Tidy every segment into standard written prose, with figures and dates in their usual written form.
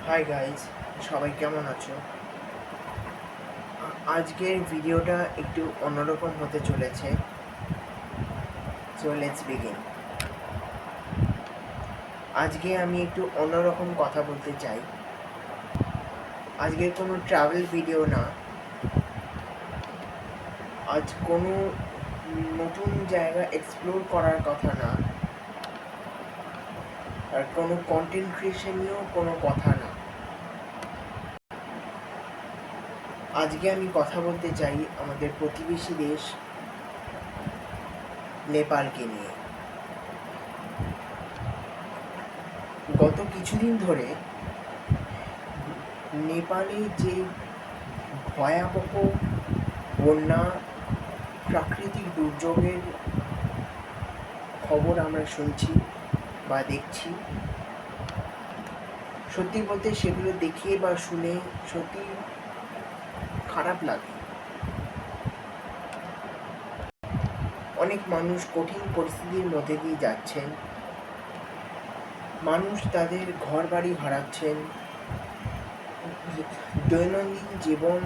Hi guys, সবাই কেমন আছো? আজকের ভিডিওটা একটু অন্যরকম হতে চলেছে। So let's begin. আজকে আমি একটু অন্যরকম কথা বলতে চাই। আজকের কোনো ট্রাভেল ভিডিও না, আজ কোনো নতুন জায়গা এক্সপ্লোর করার কথা না, আর কোনো কন্টেন্ট ক্রিয়েশনেও কোনো কথা না। আজকে আমি কথা বলতে চাই আমাদের প্রতিবেশী দেশ নেপালকে নিয়ে। গত কিছুদিন ধরে নেপালে যে ভয়াবহ বন্যা, প্রাকৃতিক দুর্যোগের খবর আমরা শুনছি বা দেখছি, সত্যি বলতে সেগুলো দেখে বা শুনে সত্যি খারাপ লাগে। অনেক মানুষ কঠিন পরিস্থিতির মধ্যে দিয়ে যাচ্ছেন, মানুষ তাদের ঘর বাড়ি হারাচ্ছেন, দৈনন্দিন জীবন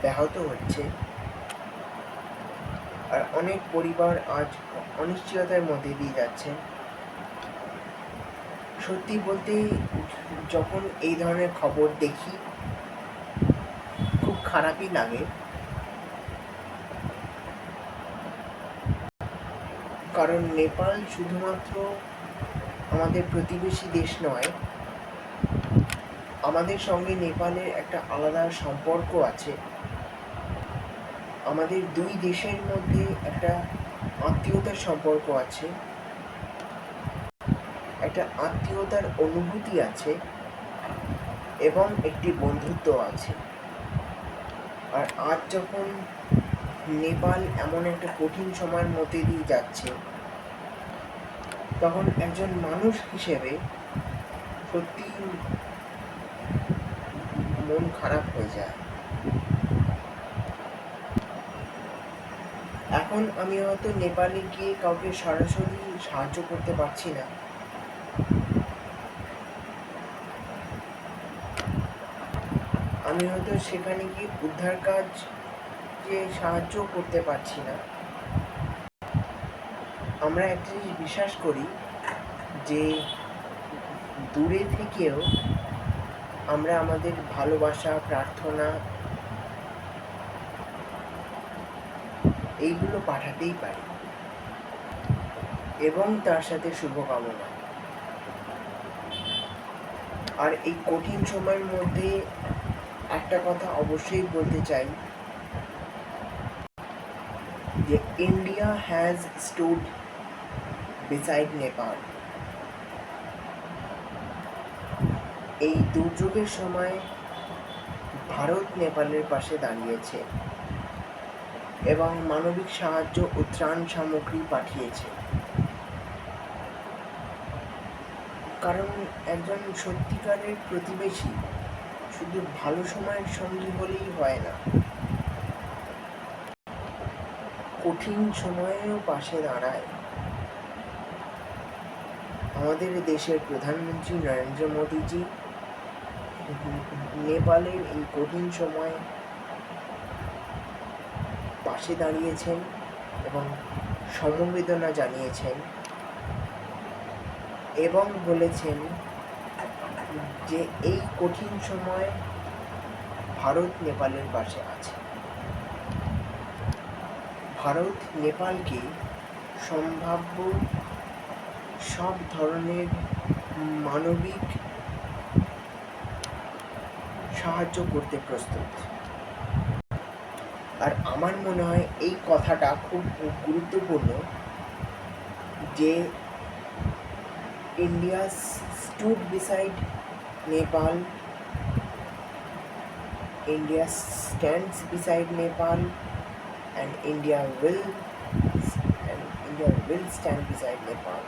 ব্যাহত হচ্ছে, আর অনেক পরিবার আজ অনিশ্চয়তার মধ্যে দিয়ে যাচ্ছে। সত্যি বলতে যখন এই ধরনের খবর দেখি খুব খারাপই লাগে, কারণ নেপাল শুধুমাত্র আমাদের প্রতিবেশী দেশ নয়, আমাদের সঙ্গে নেপালের একটা আলাদা সম্পর্ক আছে। আমাদের দুই দেশের মধ্যে একটা আত্মীয়তার সম্পর্ক আছে, একটা আত্মীয়তার অনুভূতি আছে এবং একটি বন্ধুত্ব আছে। আর আজ যখন নেপাল এমন একটা কঠিন সময়ের মধ্যে দিয়ে যাচ্ছে, তখন একজন মানুষ হিসেবে সত্যি মন খারাপ হয়ে যায়। এখন আমি হয়তো নেপালে গিয়ে কাউকে সরাসরি সাহায্য করতে পারছি না, আমি হয়তো সেখানে গিয়ে উদ্ধার কাজ যে সাহায্য করতে পারছি না। আমরা একটা জিনিস বিশ্বাস করি যে দূরে থেকেও আমরা আমাদের ভালোবাসা, প্রার্থনা এইগুলো পাঠাতেই পারি, এবং তার সাথে শুভকামনা। আর এই কঠিন সময়ের মধ্যে একটা কথা অবশ্যই বলতে চাই যে India has stood beside Nepal. এই দুর্যোগের সময় ভারত নেপালের পাশে দাঁড়িয়েছে এবং মানবিক সাহায্য ও ত্রাণ সামগ্রী পাঠিয়েছে। কারণ একজন সত্যিকারের প্রতিবেশী শুধু ভালো সময়ের সঙ্গী হলেই হয় না, কঠিন সময়েও পাশে দাঁড়ায়। আমাদের দেশের প্রধানমন্ত্রী নরেন্দ্র মোদীজি নেপালের এই কঠিন সময়ে পাশে দাঁড়িয়েছেন এবং সমবেদনা জানিয়েছেন এবং বলেছেন যে এই কঠিন সময় ভারত নেপালের পাশে আছে। ভারত নেপালকে সম্ভাব্য সব ধরনের মানবিক সাহায্য করতে প্রস্তুত। আর আমার মনে হয় এই কথাটা খুব গুরুত্বপূর্ণ যে India stood beside Nepal, India stands beside Nepal, and India will stand beside Nepal.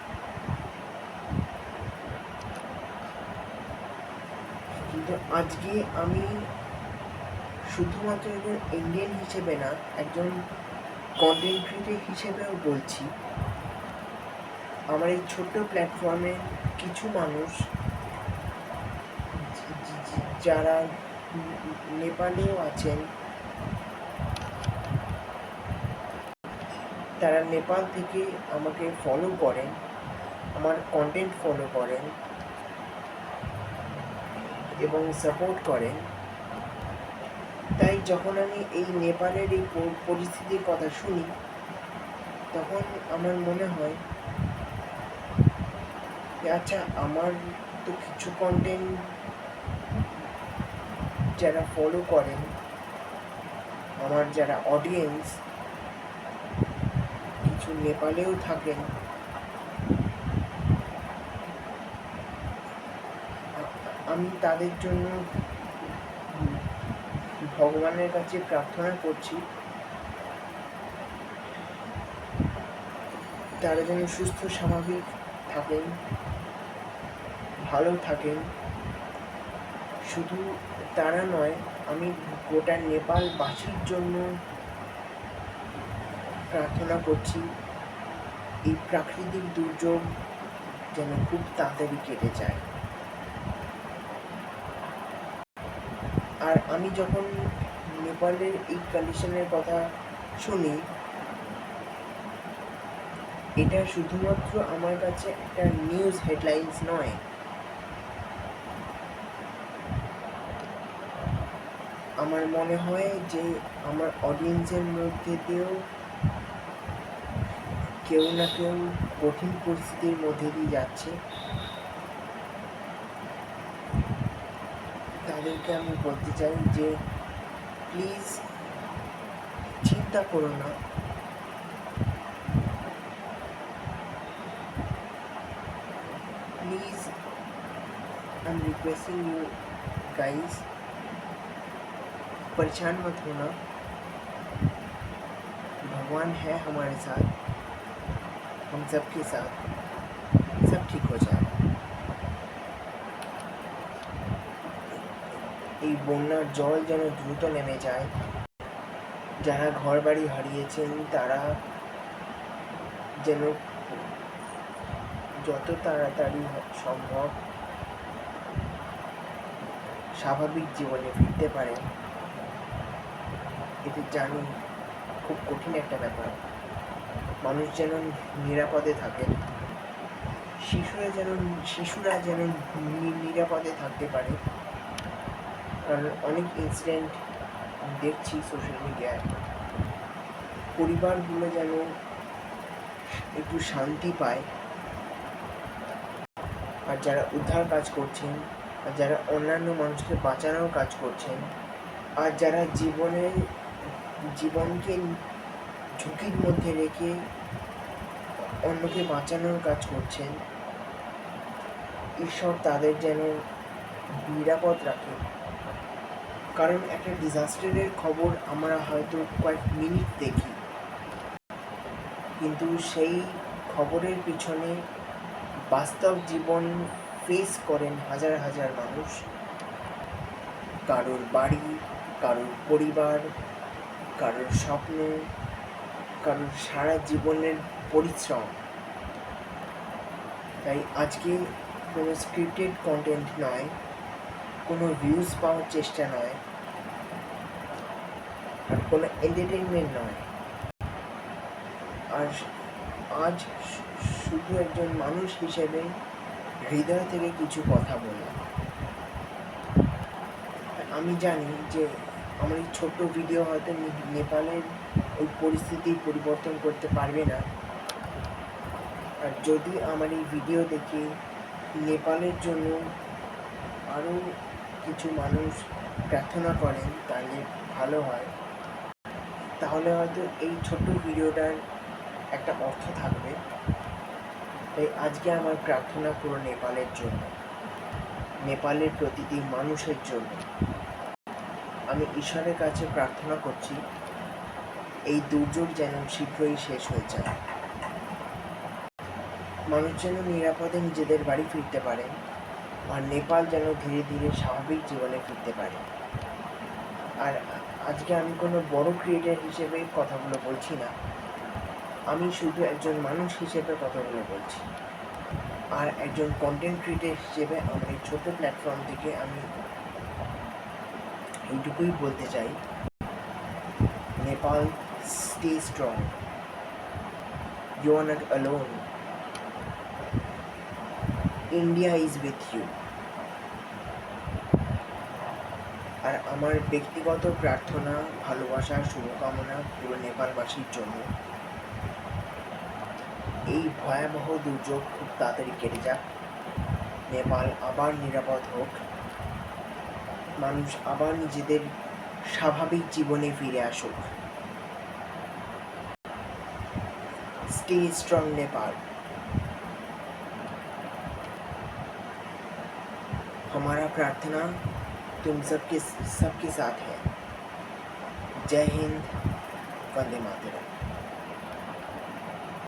কিন্তু আজকে আমি শুধুমাত্র একজন ইন্ডিয়ান হিসেবে না, একজন কন্টেন্ট ক্রিয়েটর হিসেবেও বলছি, আমার এই ছোট্ট প্ল্যাটফর্মে কিছু মানুষ যারা নেপালেও আছেন, তারা নেপাল থেকে আমাকে ফলো করেন, আমার কন্টেন্ট ফলো করেন এবং সাপোর্ট করেন। তাই যখন আমি এই নেপালের এই পরিস্থিতির কথা শুনি, তখন আমার মনে হয় যে আচ্ছা, আমার তো কিছু কন্টেন্ট যারা ফলো করেন, আমার যারা অডিয়েন্স কিছু নেপালেও থাকেন, আমি তাদের জন্য ভগবানের কাছে প্রার্থনা করছি তারা যেন সুস্থ স্বাভাবিক থাকেন, ভালো থাকেন। শুধু তারা নয়, আমি গোটা নেপালবাসীর জন্য প্রার্থনা করছি এই প্রাকৃতিক দুর্যোগ যেন খুব তাড়াতাড়ি কেটে যায়। আর আমি যখন নেপালের এই কন্ডিশনের কথা শুনি, এটা শুধুমাত্র আমার কাছে একটা নিউজ হেডলাইন্স নয়, আমার মনে হয় যে আমার অডিয়েন্সের মধ্যে দিয়েও কেউ না কেউ কঠিন পরিস্থিতির মধ্যে দিয়ে যাচ্ছে। তাদেরকে আমি বলতে চাই যে প্লিজ চিন্তা করো না, please I am requesting you guys, परेशान मत होना, भगवान है हमारे साथ, हम सबके साथ, सब ठीक हो जाएगा। এই বন্যার জল যেন দ্রুত নেমে যায়, যারা ঘর বাড়ি হারিয়েছেন তারা যেন যত তাড়াতাড়ি সম্ভব স্বাভাবিক জীবনে ফিরতে পারে। এটি জানি খুব কঠিন একটা ব্যাপার, মানুষ যেন নিরাপদে থাকে, শিশুরা যেন নিরাপদে থাকতে পারে। কারণ অনেক ইনসিডেন্ট দেখছি সোশ্যাল মিডিয়ায়, পরিবারগুলো যেন একটু শান্তি পায়। আর যারা উদ্ধার কাজ করছেন, আর যারা অন্যান্য মানুষকে বাঁচানোর কাজ করছেন, আর যারা জীবনকে ঝুঁকির মধ্যে রেখে অন্যকে বাঁচানোর কাজ করছেন, ঈশ্বর তাদের যেন নিরাপদ রাখে। কারণ একটা ডিজাস্টারের খবর আমরা হয়তো কয়েক মিনিট দেখি, কিন্তু সেই খবরের পিছনে বাস্তব জীবন ফেস করেন হাজার হাজার মানুষ। কারোর বাড়ি, কারোর পরিবার, কারোর স্বপ্ন, কারোর সারা জীবনের পরিশ্রম। তাই আজকে কোনো স্ক্রিপ্টেড কন্টেন্ট নয়, কোনো ভিউজ পাওয়ার চেষ্টা নয়, আর কোনো এন্টারটেনমেন্ট নয়। আর আজ শুধু একজন মানুষ হিসেবে হৃদয় থেকে কিছু কথা বললাম। আমি জানি যে আমার এই ছোট্ট ভিডিও হয়তো নেপালের ওই পরিস্থিতি পরিবর্তন করতে পারবে না। আর যদি আমার এই ভিডিও দেখে নেপালের জন্য আরও কিছু মানুষ প্রার্থনা করেন তাহলে ভালো হয়, তাহলে হয়তো এই ছোট্ট ভিডিওটার একটা অর্থ থাকবে। তাই আজকে আমার প্রার্থনা করো নেপালের জন্য, নেপালের প্রতিটি মানুষের জন্য। আমি ঈশ্বরের কাছে প্রার্থনা করছি এই দুর্যোগ যেন শীঘ্রই শেষ হয়ে যায়, মানুষ যেন নিরাপদে নিজেদের বাড়ি ফিরতে পারে, আর নেপাল যেন ধীরে ধীরে স্বাভাবিক জীবনে ফিরতে পারে। আর আজকে আমি কোনো বড় ক্রিয়েটর হিসেবে কথাগুলো বলছি না, আমি শুধু একজন মানুষ হিসেবে কথাগুলো বলছি। আর একজন কন্টেন্ট ক্রিয়েটর হিসেবে আমার এই ছোটো প্ল্যাটফর্ম থেকে আমি এইটুকুই বলতে চাই, Nepal, stay strong, you are not alone, India is with you. আর আমার ব্যক্তিগত প্রার্থনা, ভালোবাসা, শুভকামনা পুরো নেপালবাসীর জন্য, এই ভয়াবহ দুর্যোগ খুব তাড়াতাড়ি কেটে যাক, নেপাল আবার নিরাপদ হোক, মানুষ আবার নিজেদের স্বাভাবিক জীবনে ফিরে আসুক। Stay strong Nepal. हमारा प्रार्थना तुम सबके साथ है। जय हिंद, वंदे मातरम।